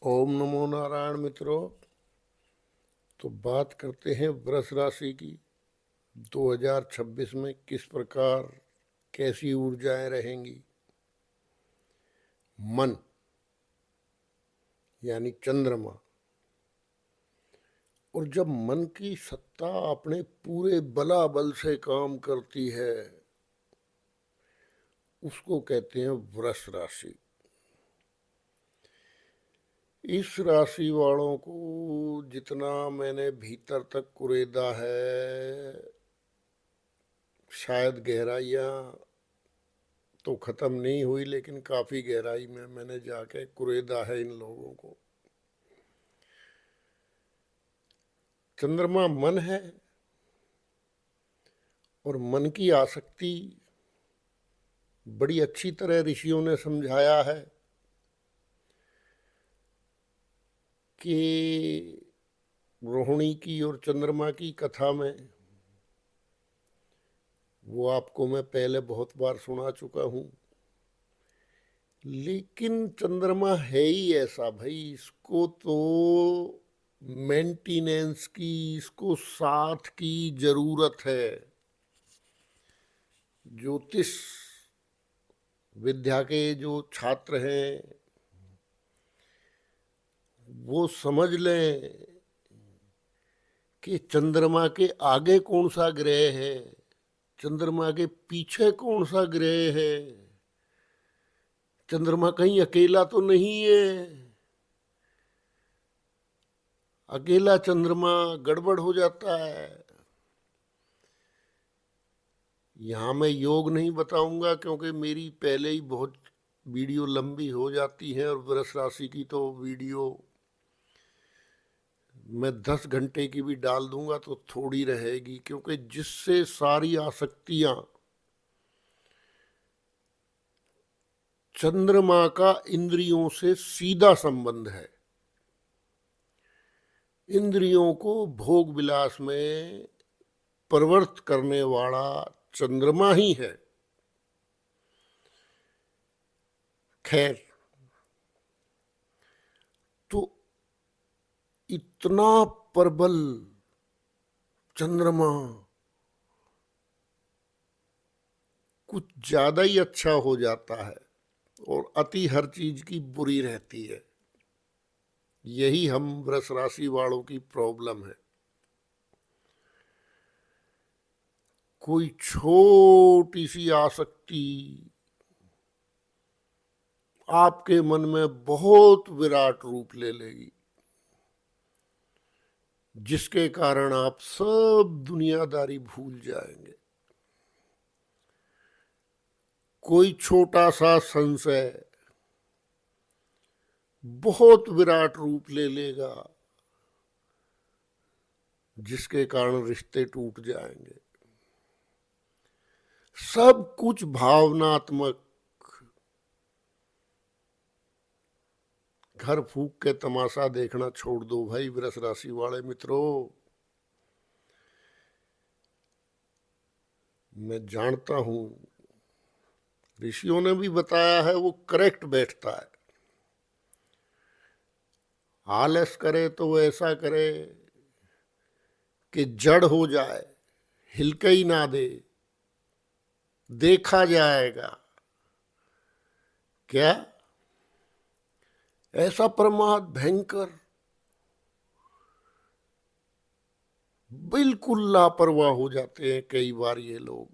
ओम नमो नारायण मित्रों। तो बात करते हैं वृष राशि की। 2026 में किस प्रकार कैसी ऊर्जाएं रहेंगी। मन यानी चंद्रमा, और जब मन की सत्ता अपने पूरे बलाबल से काम करती है उसको कहते हैं वृष राशि। इस राशि वालों को जितना मैंने भीतर तक कुरेदा है, शायद गहराइयाँ तो ख़त्म नहीं हुई लेकिन काफ़ी गहराई में मैंने जाके कुरेदा है इन लोगों को। चंद्रमा मन है और मन की आसक्ति बड़ी अच्छी तरह ऋषियों ने समझाया है कि रोहिणी की और चंद्रमा की कथा में, वो आपको मैं पहले बहुत बार सुना चुका हूँ। लेकिन चंद्रमा है ही ऐसा भाई, इसको तो मेंटेनेंस की, इसको साथ की जरूरत है। ज्योतिष विद्या के जो छात्र हैं वो समझ लें कि चंद्रमा के आगे कौन सा ग्रह है, चंद्रमा के पीछे कौन सा ग्रह है। चंद्रमा कहीं अकेला तो नहीं है। अकेला चंद्रमा गड़बड़ हो जाता है। यहाँ मैं योग नहीं बताऊंगा क्योंकि मेरी पहले ही बहुत वीडियो लंबी हो जाती है, और वृष राशि की तो वीडियो मैं 10 घंटे की भी डाल दूंगा तो थोड़ी रहेगी, क्योंकि जिससे सारी आसक्तियां, चंद्रमा का इंद्रियों से सीधा संबंध है। इंद्रियों को भोग विलास में प्रवृत्त करने वाला चंद्रमा ही है। खैर, तो इतना प्रबल चंद्रमा कुछ ज्यादा ही अच्छा हो जाता है और अति हर चीज की बुरी रहती है। यही हम वृष राशि वालों की प्रॉब्लम है। कोई छोटी सी आसक्ति आपके मन में बहुत विराट रूप ले लेगी, जिसके कारण आप सब दुनियादारी भूल जाएंगे। कोई छोटा सा संशय बहुत विराट रूप ले लेगा, जिसके कारण रिश्ते टूट जाएंगे। सब कुछ भावनात्मक। घर फूक के तमाशा देखना छोड़ दो भाई वृष राशि वाले मित्रों। मैं जानता हूं, ऋषियों ने भी बताया है, वो करेक्ट बैठता है। आलस करे तो वो ऐसा करे कि जड़ हो जाए, हिलके ही ना दे, देखा जाएगा। क्या ऐसा प्रमाद भयंकर, बिल्कुल लापरवाह हो जाते हैं कई बार ये लोग,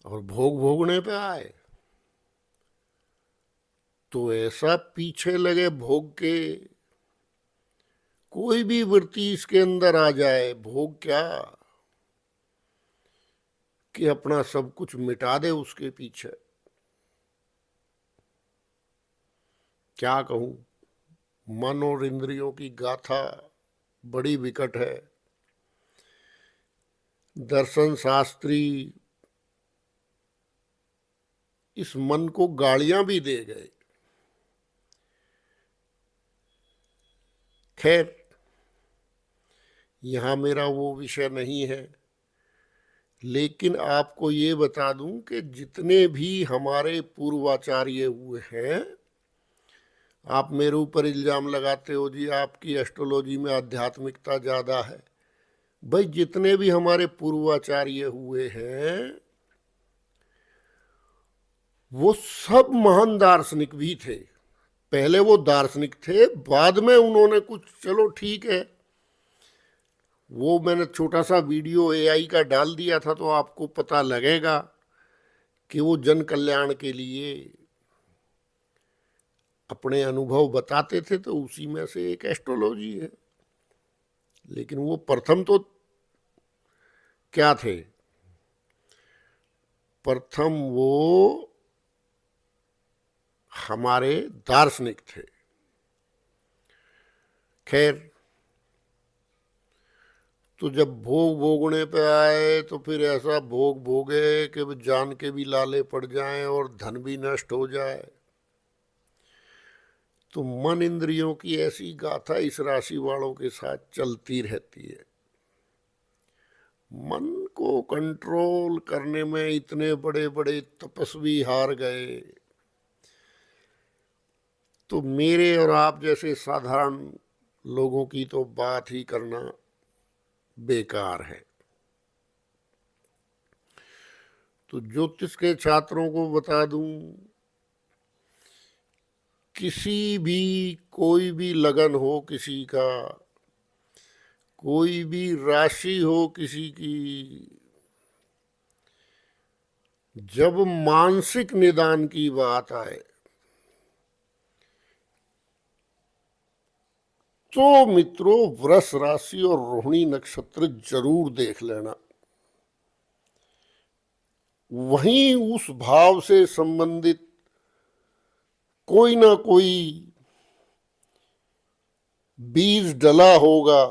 और भोग भोगने पे आए तो ऐसा पीछे लगे भोग के। कोई भी वृत्ति इसके अंदर आ जाए, भोग क्या कि अपना सब कुछ मिटा दे उसके पीछे। क्या कहूं, मन और इंद्रियों की गाथा बड़ी विकट है। दर्शन शास्त्री इस मन को गालियां भी दे गए। खैर, यहां मेरा वो विषय नहीं है। लेकिन आपको ये बता दूं कि जितने भी हमारे पूर्वाचार्य हुए हैं, आप मेरे ऊपर इल्जाम लगाते हो जी आपकी एस्ट्रोलॉजी में आध्यात्मिकता ज्यादा है। भाई जितने भी हमारे पूर्वाचार्य हुए हैं वो सब महान दार्शनिक भी थे। पहले वो दार्शनिक थे, बाद में उन्होंने कुछ, चलो ठीक है, वो मैंने छोटा सा वीडियो एआई का डाल दिया था तो आपको पता लगेगा कि वो जन कल्याण के लिए अपने अनुभव बताते थे, तो उसी में से एक एस्ट्रोलॉजी है। लेकिन वो प्रथम तो क्या थे? प्रथम वो हमारे दार्शनिक थे। खैर, तो जब भोग भोगने पे आए तो फिर ऐसा भोग भोगे कि जान के भी लाले पड़ जाएं और धन भी नष्ट हो जाए। तो मन इंद्रियों की ऐसी गाथा इस राशि वालों के साथ चलती रहती है। मन को कंट्रोल करने में इतने बड़े बड़े तपस्वी हार गए, तो मेरे और आप जैसे साधारण लोगों की तो बात ही करना बेकार है। तो ज्योतिष के छात्रों को बता दूं, किसी भी, कोई भी लगन हो किसी का, कोई भी राशि हो किसी की, जब मानसिक निदान की बात आए तो मित्रों वृष राशि और रोहिणी नक्षत्र जरूर देख लेना। वहीं उस भाव से संबंधित कोई ना कोई बीज डला होगा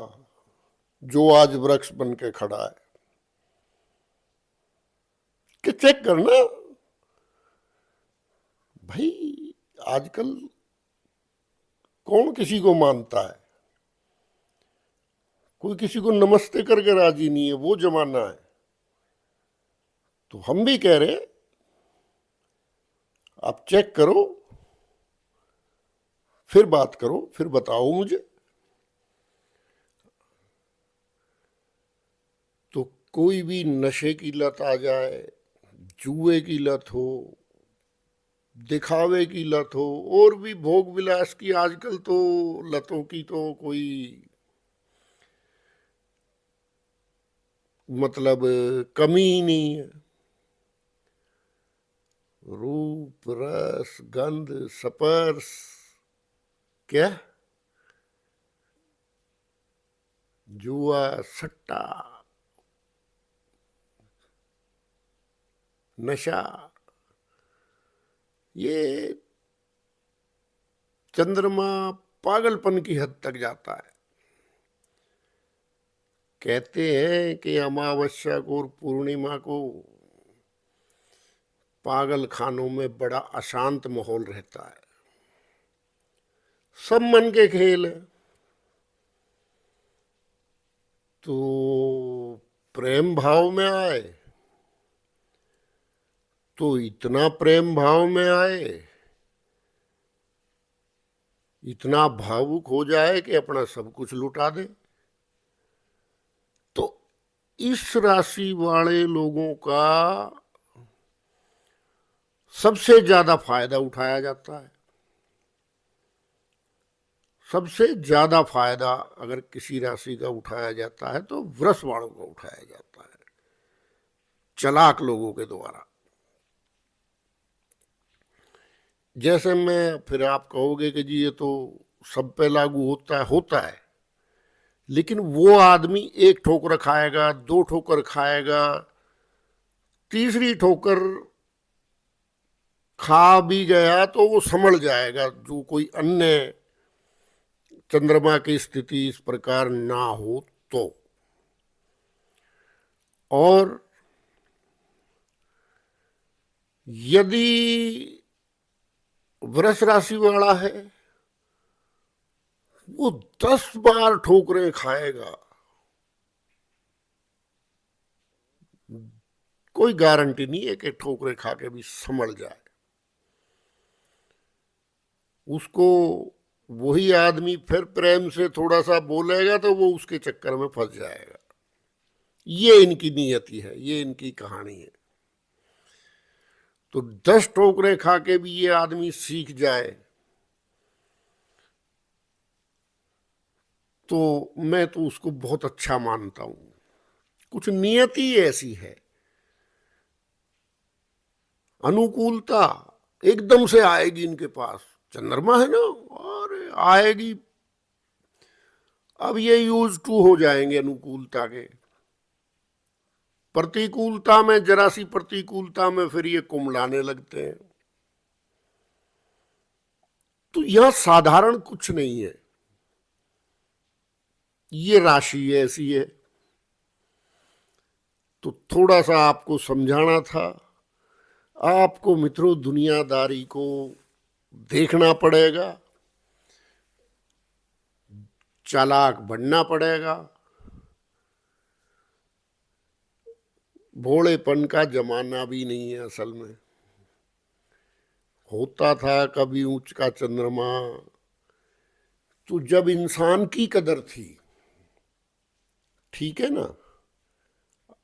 जो आज वृक्ष बन के खड़ा है। कि चेक करना भाई, आजकल कौन किसी को मानता है? कोई किसी को नमस्ते करके राजी नहीं है, वो जमाना है। तो हम भी कह रहे हैं आप चेक करो, फिर बात करो, फिर बताओ मुझे। तो कोई भी नशे की लत आ जाए, जुए की लत हो, दिखावे की लत हो, और भी भोग विलास की, आजकल तो लतों की तो कोई मतलब कमी ही नहीं है। रूप रस गंध स्पर्श, क्या, जुआ सट्टा नशा, ये चंद्रमा पागलपन की हद तक जाता है। कहते हैं कि अमावस्या को और पूर्णिमा को पागल खानों में बड़ा अशांत माहौल रहता है। सब मन के खेल है। तो प्रेम भाव में आए तो इतना प्रेम भाव में आए, इतना भावुक हो जाए कि अपना सब कुछ लुटा दे। तो इस राशि वाले लोगों का सबसे ज्यादा फायदा उठाया जाता है। सबसे ज्यादा फायदा अगर किसी राशि का उठाया जाता है तो वृष वालों का उठाया जाता है, चालाक लोगों के द्वारा। जैसे मैं, फिर आप कहोगे कि जी ये तो सब पे लागू होता है, लेकिन वो आदमी एक ठोकर खाएगा, दो ठोकर खाएगा, तीसरी ठोकर खा भी गया तो वो संभल जाएगा, जो कोई अन्य चंद्रमा की स्थिति इस प्रकार ना हो तो। और यदि वृष राशि वाला है, वो 10 बार ठोकरें खाएगा, कोई गारंटी नहीं है कि ठोकरें खा के भी संभल जाए। उसको वही आदमी फिर प्रेम से थोड़ा सा बोलेगा तो वो उसके चक्कर में फंस जाएगा। ये इनकी नियति है, ये इनकी कहानी है। तो 10 ठोकरें खा के भी ये आदमी सीख जाए तो मैं तो उसको बहुत अच्छा मानता हूं। कुछ नियति ऐसी है, अनुकूलता एकदम से आएगी इनके पास। चंद्रमा है ना, और आएगी। अब ये यूज टू हो जाएंगे अनुकूलता के। प्रतिकूलता में, जरा सी प्रतिकूलता में फिर ये कुमलाने लगते हैं। तो यह साधारण कुछ नहीं है, ये राशि ऐसी है। तो थोड़ा सा आपको समझाना था। आपको मित्रों दुनियादारी को देखना पड़ेगा, चालाक बनना पड़ेगा। भोलेपन का जमाना भी नहीं है असल में। होता था कभी ऊंच का चंद्रमा, तो जब इंसान की कदर थी, ठीक है ना।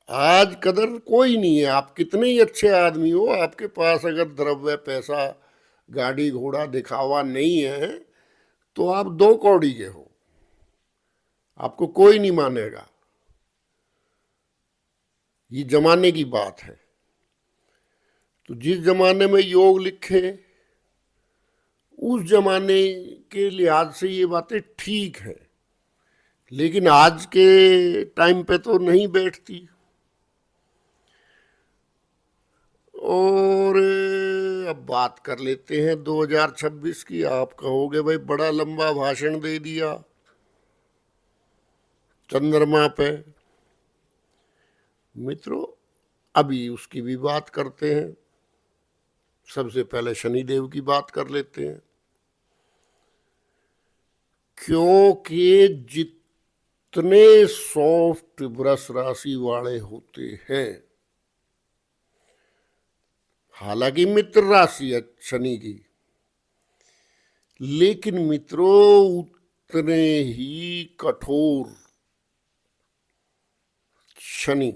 आज कदर कोई नहीं है। आप कितने ही अच्छे आदमी हो, आपके पास अगर द्रव्य, पैसा, गाड़ी घोड़ा, दिखावा नहीं है तो आप 2 कौड़ी के हो, आपको कोई नहीं मानेगा। ये जमाने की बात है। तो जिस जमाने में योग लिखे, उस जमाने के लिहाज से ये बातें ठीक है, लेकिन आज के टाइम पे तो नहीं बैठती। और अब बात कर लेते हैं 2026 की। आप कहोगे भाई बड़ा लंबा भाषण दे दिया चंद्रमा पे। मित्रों अभी उसकी भी बात करते हैं। सबसे पहले शनिदेव की बात कर लेते हैं, क्योंकि जितने सॉफ्ट वृष राशि वाले होते हैं, हालांकि मित्र राशि है शनि की, लेकिन मित्रों उतने ही कठोर शनि,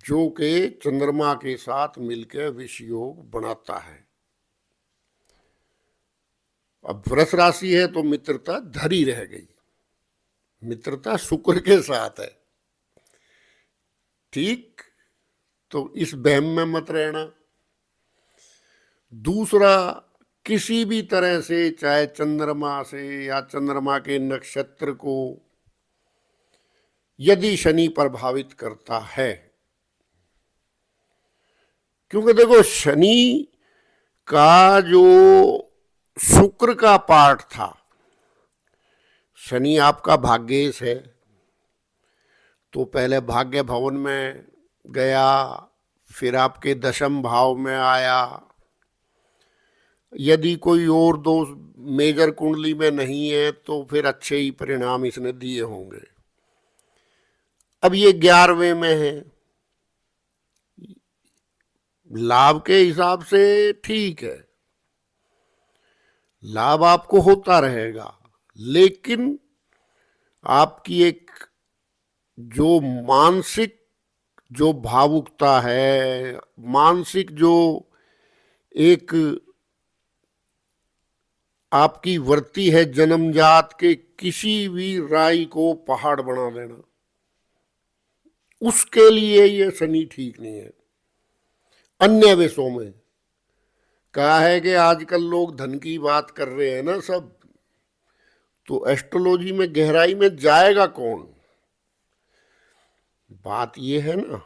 जो कि चंद्रमा के साथ मिलकर विष योग बनाता है। अब वृष राशि है तो मित्रता धरी रह गई। मित्रता शुक्र के साथ है, ठीक। तो इस बहम में मत रहना। दूसरा, किसी भी तरह से, चाहे चंद्रमा से या चंद्रमा के नक्षत्र को यदि शनि प्रभावित करता है, क्योंकि देखो शनि का जो शुक्र का पार्ट था, शनि आपका भाग्येश है, तो पहले भाग्य भवन में गया, फिर आपके 10वें भाव में आया। यदि कोई और दोष मेजर कुंडली में नहीं है तो फिर अच्छे ही परिणाम इसने दिए होंगे। अब ये 11वें में है, लाभ के हिसाब से ठीक है, लाभ आपको होता रहेगा, लेकिन आपकी एक जो मानसिक जो भावुकता है, मानसिक जो एक आपकी वृत्ति है जन्मजात के, किसी भी राई को पहाड़ बना देना, उसके लिए ये शनि ठीक नहीं है। अन्य विषयों में कहा है कि आजकल लोग धन की बात कर रहे हैं ना सब, तो एस्ट्रोलॉजी में गहराई में जाएगा कौन? बात ये है ना,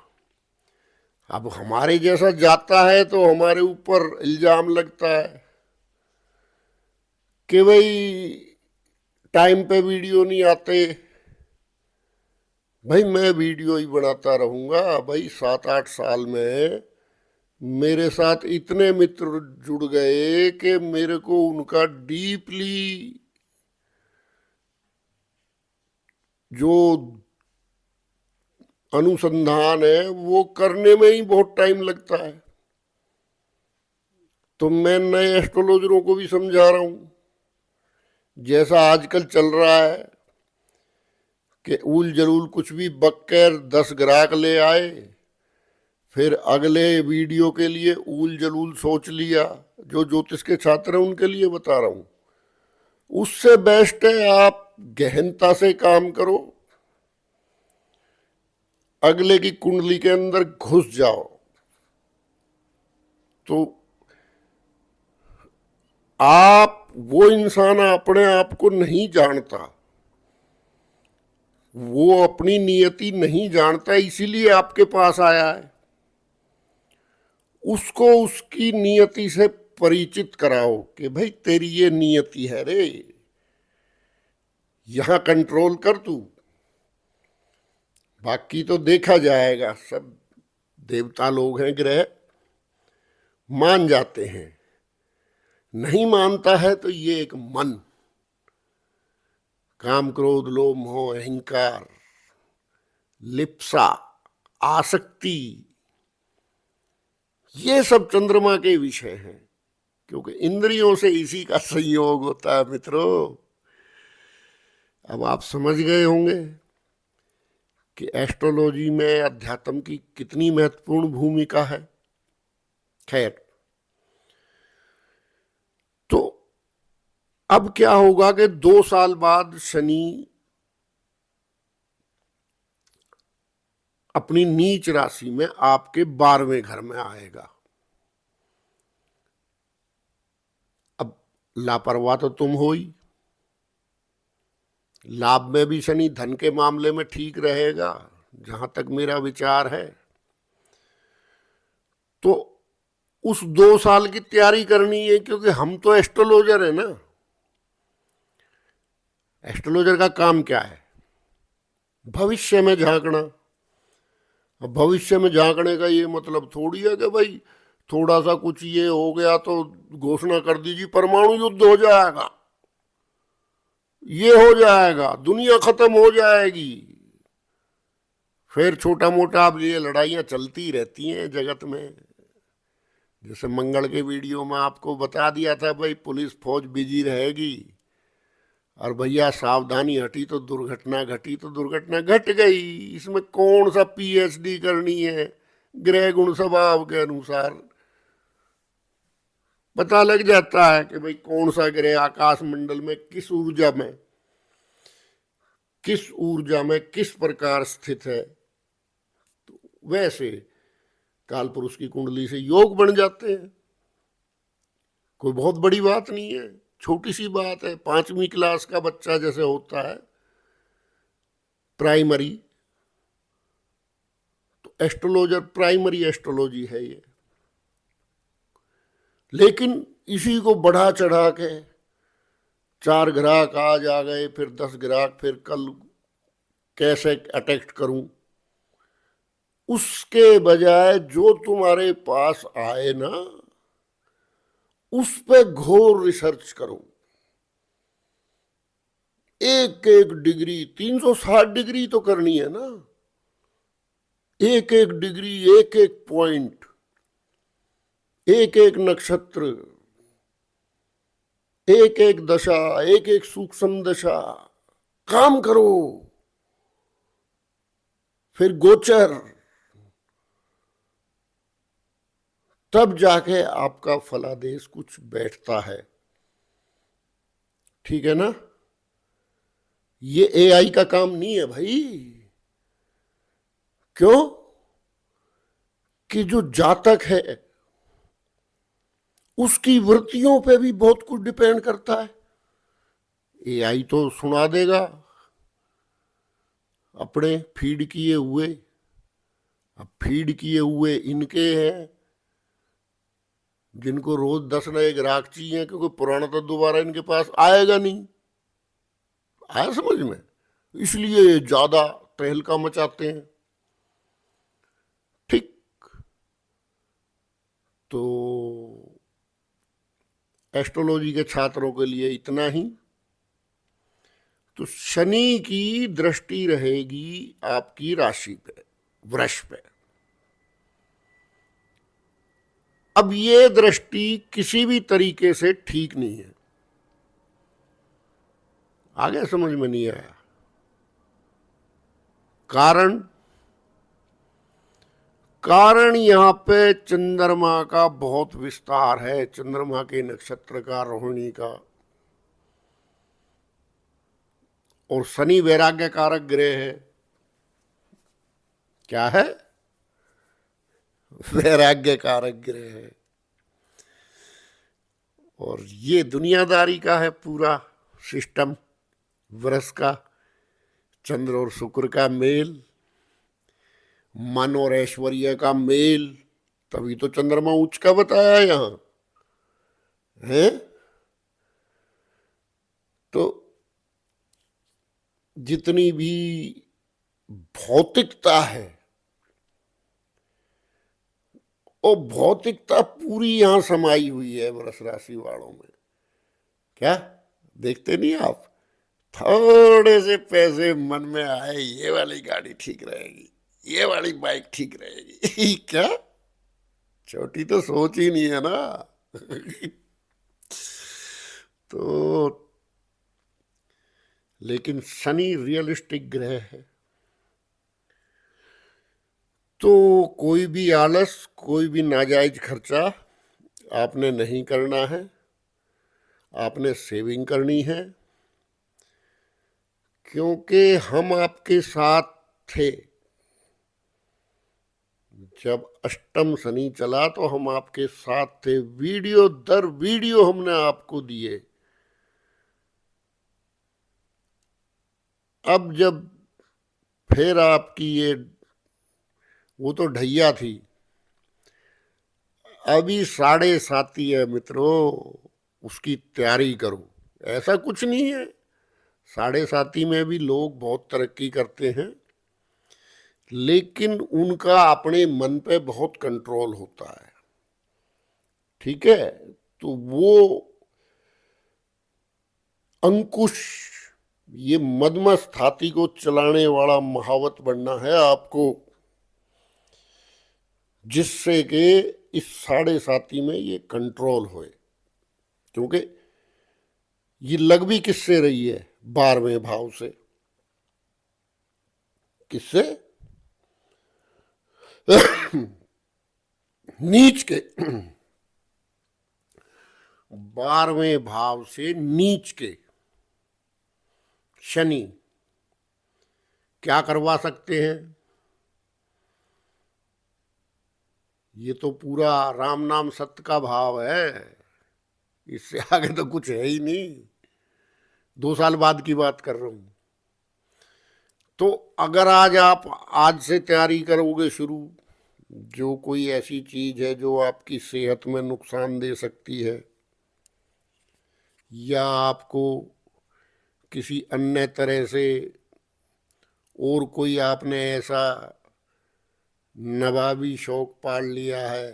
अब हमारे जैसा जाता है तो हमारे ऊपर इल्जाम लगता है कि भाई टाइम पे वीडियो नहीं आते। भाई मैं वीडियो ही बनाता रहूंगा। भाई 7-8 साल में मेरे साथ इतने मित्र जुड़ गए कि मेरे को उनका डीपली जो अनुसंधान है वो करने में ही बहुत टाइम लगता है। तो मैं नए एस्ट्रोलॉजरों को भी समझा रहा हूं, जैसा आजकल चल रहा है कि उल जलूल कुछ भी बककर 10 ग्राहक ले आए, फिर अगले वीडियो के लिए उल जलूल सोच लिया। जो ज्योतिष के छात्र हैं उनके लिए बता रहा हूं, उससे बेस्ट है आप गहनता से काम करो, अगले की कुंडली के अंदर घुस जाओ। तो आप वो इंसान अपने आप को नहीं जानता, वो अपनी नियति नहीं जानता, इसीलिए आपके पास आया है। उसको उसकी नियति से परिचित कराओ कि भाई तेरी ये नियति है रे, यहां कंट्रोल कर तू, बाकी तो देखा जाएगा। सब देवता लोग हैं, ग्रह मान जाते हैं, नहीं मानता है तो ये एक मन, काम क्रोध लोभ मोह अहंकार लिप्सा आसक्ति, ये सब चंद्रमा के विषय हैं, क्योंकि इंद्रियों से इसी का संयोग होता है मित्रों। अब आप समझ गए होंगे कि एस्ट्रोलॉजी में अध्यात्म की कितनी महत्वपूर्ण भूमिका है। खैर, तो अब क्या होगा कि 2 साल बाद शनि अपनी नीच राशि में आपके 12वें घर में आएगा। अब लापरवाह तो तुम हो ही, लाभ में भी शनि धन के मामले में ठीक रहेगा जहां तक मेरा विचार है। तो उस 2 साल की तैयारी करनी है, क्योंकि हम तो एस्ट्रोलॉजर है ना। एस्ट्रोलॉजर का काम क्या है? भविष्य में झांकना। अब भविष्य में झांकने का ये मतलब थोड़ी है कि भाई थोड़ा सा कुछ ये हो गया तो घोषणा कर दीजिए परमाणु युद्ध हो जाएगा, ये हो जाएगा, दुनिया खत्म हो जाएगी। फिर छोटा मोटा अब ये लड़ाइयां चलती रहती हैं जगत में। जैसे मंगल के वीडियो में आपको बता दिया था, भाई पुलिस फौज बिजी रहेगी, और भैया सावधानी हटी तो दुर्घटना घटी, तो दुर्घटना घट गई। इसमें कौन सा पीएचडी करनी है? ग्रह गुण स्वभाव के अनुसार पता लग जाता है कि भाई कौन सा ग्रह आकाश मंडल में किस ऊर्जा में किस प्रकार स्थित है। तो वैसे काल पुरुष की कुंडली से योग बन जाते हैं। कोई बहुत बड़ी बात नहीं है, छोटी सी बात है। 5वीं क्लास का बच्चा जैसे होता है प्राइमरी, तो एस्ट्रोलॉजर प्राइमरी एस्ट्रोलॉजी है ये। लेकिन इसी को बढ़ा चढ़ा के 4 ग्राहक आज आ गए, फिर 10 ग्राहक, फिर कल कैसे अटैक करूं, उसके बजाय जो तुम्हारे पास आए ना उस पे घोर रिसर्च करो। एक एक डिग्री, 360 डिग्री तो करनी है ना। एक एक डिग्री, एक एक पॉइंट, एक एक नक्षत्र, एक एक दशा, एक एक सूक्ष्म दशा, काम करो। फिर गोचर, तब जाके आपका फलादेश कुछ बैठता है। ठीक है ना? ये एआई का काम नहीं है भाई। क्यों? कि जो जातक है उसकी वृत्तियों पे भी बहुत कुछ डिपेंड करता है। एआई तो सुना देगा अपने फीड किए हुए, अब फीड किए हुए इनके हैं जिनको रोज 10 नए ग्राहक चाहिए, क्योंकि पुराना तो दोबारा इनके पास आएगा नहीं। आया समझ में? इसलिए ज्यादा तहलका मचाते हैं। ठीक, तो एस्ट्रोलॉजी के छात्रों के लिए इतना ही। तो शनि की दृष्टि रहेगी आपकी राशि पे, वृष पे। अब ये दृष्टि किसी भी तरीके से ठीक नहीं है। आगे समझ में नहीं आया? कारण कारण यहां पे चंद्रमा का बहुत विस्तार है, चंद्रमा के नक्षत्र का, रोहिणी का। और शनि वैराग्य कारक ग्रह है। क्या है? वैराग्य कारक ग्रह है। और ये दुनियादारी का है पूरा सिस्टम। वृष का, चंद्र और शुक्र का मेल, मन और ऐश्वर्य का मेल, तभी तो चंद्रमा उच्च का बताया यहां है। तो जितनी भी भौतिकता है, और भौतिकता पूरी यहां समाई हुई है वृष राशि वालों में। क्या देखते नहीं आप? थोड़े से पैसे मन में आए, ये वाली गाड़ी ठीक रहेगी, ये वाली बाइक ठीक रहेगी क्या? छोटी तो सोच ही नहीं है ना तो लेकिन शनि रियलिस्टिक ग्रह है, तो कोई भी आलस, कोई भी नाजायज खर्चा आपने नहीं करना है। आपने सेविंग करनी है, क्योंकि हम आपके साथ थे। जब अष्टम शनि चला तो हम आपके साथ थे, वीडियो दर वीडियो हमने आपको दिए। अब जब फिर आपकी ये, वो तो ढैया थी, अभी साढ़े साती है मित्रों, उसकी तैयारी करो। ऐसा कुछ नहीं है, साढ़े साती में भी लोग बहुत तरक्की करते हैं, लेकिन उनका अपने मन पे बहुत कंट्रोल होता है। ठीक है? तो वो अंकुश, ये मदमस्त हाथी को चलाने वाला महावत बनना है आपको, जिससे कि इस साढ़े साती में ये कंट्रोल होए। क्योंकि ये लग भी किससे रही है? 12वें भाव से। किससे? नीच के 12वें भाव से नीच के शनि क्या करवा सकते हैं? ये तो पूरा राम नाम सत्य का भाव है, इससे आगे तो कुछ है ही नहीं। 2 साल बाद की बात कर रहा हूं। तो अगर आज से तैयारी करोगे शुरू, जो कोई ऐसी चीज है जो आपकी सेहत में नुकसान दे सकती है, या आपको किसी अन्य तरह से, और कोई आपने ऐसा नवाबी शौक पाल लिया है,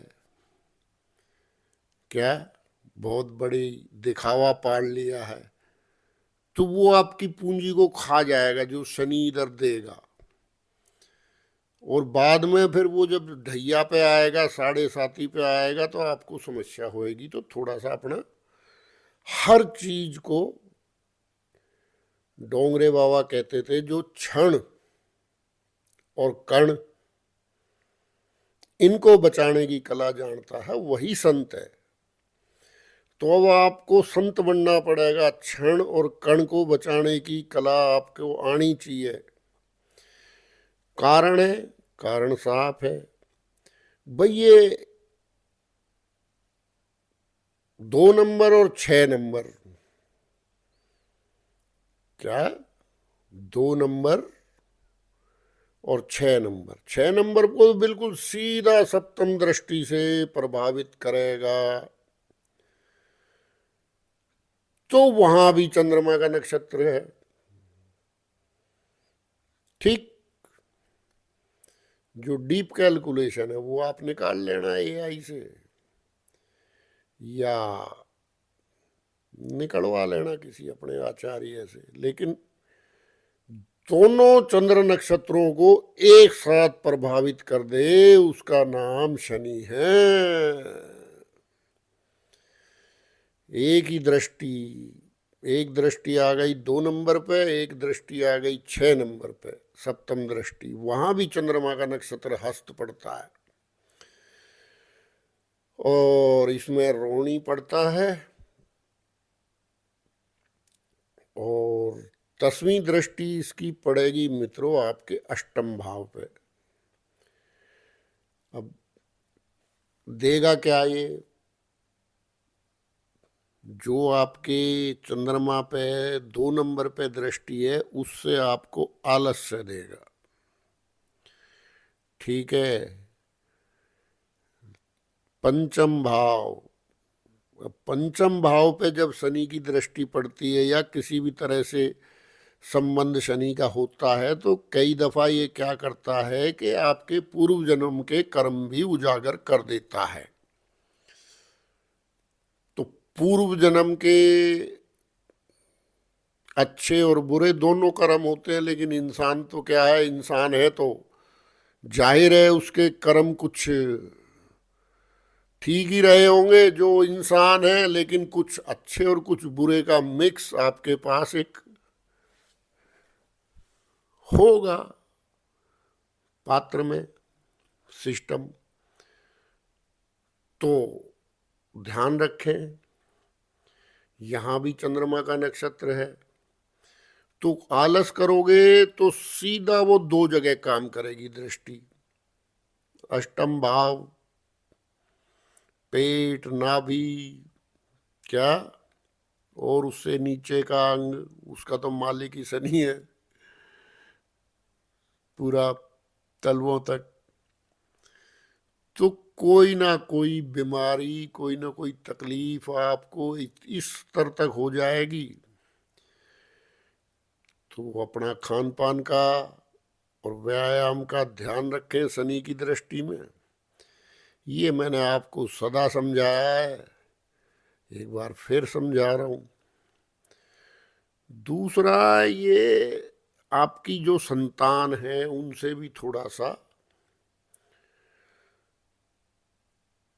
क्या बहुत बड़ी दिखावा पाल लिया है, तो वो आपकी पूंजी को खा जाएगा, जो शनि इधर देगा। और बाद में फिर वो जब ढैया पे आएगा, साढ़े साती पे आएगा, तो आपको समस्या होएगी। तो थोड़ा सा अपना हर चीज को, डोंगरे बाबा कहते थे, जो क्षण और कण, इनको बचाने की कला जानता है वही संत है। तो अब आपको संत बनना पड़ेगा। क्षण और कण को बचाने की कला आपको आनी चाहिए। कारण है, कारण साफ है भाई, ये 2 नंबर और 6 नंबर। क्या? 2 नंबर और 6 नंबर, 6 नंबर को बिल्कुल सीधा सप्तम दृष्टि से प्रभावित करेगा। तो वहां भी चंद्रमा का नक्षत्र है। ठीक, जो डीप कैलकुलेशन है वो आप निकाल लेना एआई से, या निकलवा लेना किसी अपने आचार्य से। लेकिन दोनों चंद्र नक्षत्रों को एक साथ प्रभावित कर दे, उसका नाम शनि है। एक दृष्टि आ गई 2 नंबर पे, एक दृष्टि आ गई 6 नंबर पे, सप्तम दृष्टि, वहां भी चंद्रमा का नक्षत्र हस्त पड़ता है और इसमें रोहिणी पड़ता है। और 10वीं दृष्टि इसकी पड़ेगी मित्रों आपके अष्टम भाव पे। अब देगा क्या ये? जो आपके चंद्रमा पे 2 नंबर पे दृष्टि है उससे आपको आलस्य देगा, ठीक है। पंचम भाव, पंचम भाव पे जब शनि की दृष्टि पड़ती है या किसी भी तरह से संबंध शनि का होता है तो कई दफा ये क्या करता है कि आपके पूर्व जन्म के कर्म भी उजागर कर देता है। तो पूर्व जन्म के अच्छे और बुरे दोनों कर्म होते हैं, लेकिन इंसान तो क्या है, इंसान है तो जाहिर है उसके कर्म कुछ ठीक ही रहे होंगे जो इंसान है, लेकिन कुछ अच्छे और कुछ बुरे का मिक्स आपके पास एक होगा पात्र में, सिस्टम। तो ध्यान रखें, यहां भी चंद्रमा का नक्षत्र है तो आलस करोगे तो सीधा वो 2 जगह काम करेगी दृष्टि। अष्टम भाव, पेट, नाभि, क्या, और उससे नीचे का अंग, उसका तो मालिक ही शनि है, पूरा तलवों तक। तो कोई ना कोई बीमारी, कोई ना कोई तकलीफ आपको इस स्तर तक हो जाएगी। तो अपना खान पान का और व्यायाम का ध्यान रखें शनि की दृष्टि में। ये मैंने आपको सदा समझाया है, एक बार फिर समझा रहा हूं। दूसरा, ये आपकी जो संतान है उनसे भी थोड़ा सा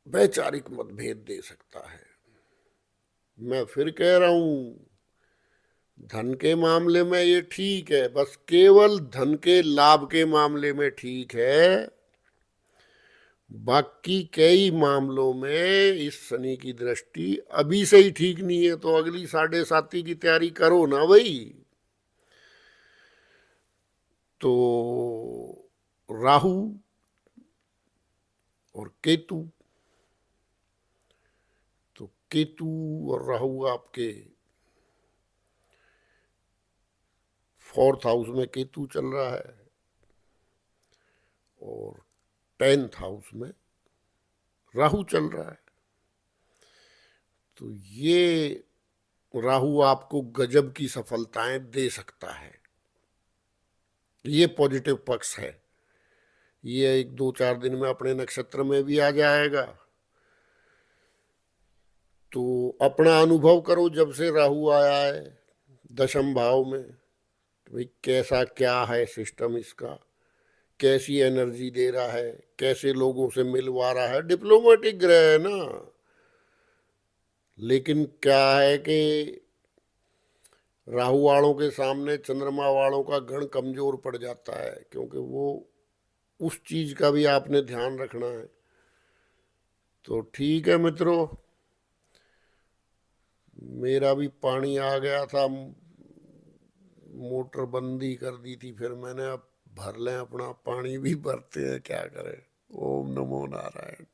वैचारिक मतभेद दे सकता है। मैं फिर कह रहा हूं, धन के मामले में ये ठीक है, बस केवल धन के लाभ के मामले में ठीक है। बाकी कई मामलों में इस शनि की दृष्टि अभी से ही ठीक नहीं है, तो अगली 7.5 की तैयारी करो ना भाई। तो राहु और केतु, तो केतु और राहु आपके 4th हाउस में केतु चल रहा है और 10th हाउस में राहु चल रहा है। तो ये राहु आपको गजब की सफलताएं दे सकता है, ये पॉजिटिव पक्ष है। ये 1-2-4 दिन में अपने नक्षत्र में भी आ जाएगा। तो अपना अनुभव करो जब से राहु आया है 10th भाव में, भाई कैसा क्या है सिस्टम इसका, कैसी एनर्जी दे रहा है, कैसे लोगों से मिलवा रहा है। डिप्लोमेटिक ग्रह है ना, लेकिन क्या है कि राहु वालों के सामने चंद्रमा वालों का गण कमजोर पड़ जाता है, क्योंकि वो उस चीज का भी आपने ध्यान रखना है। तो ठीक है मित्रों, मेरा भी पानी आ गया था, मोटर बंदी कर दी थी, फिर मैंने अब भर लें अपना पानी भी भरते हैं, क्या करें। ओम नमो नारायण।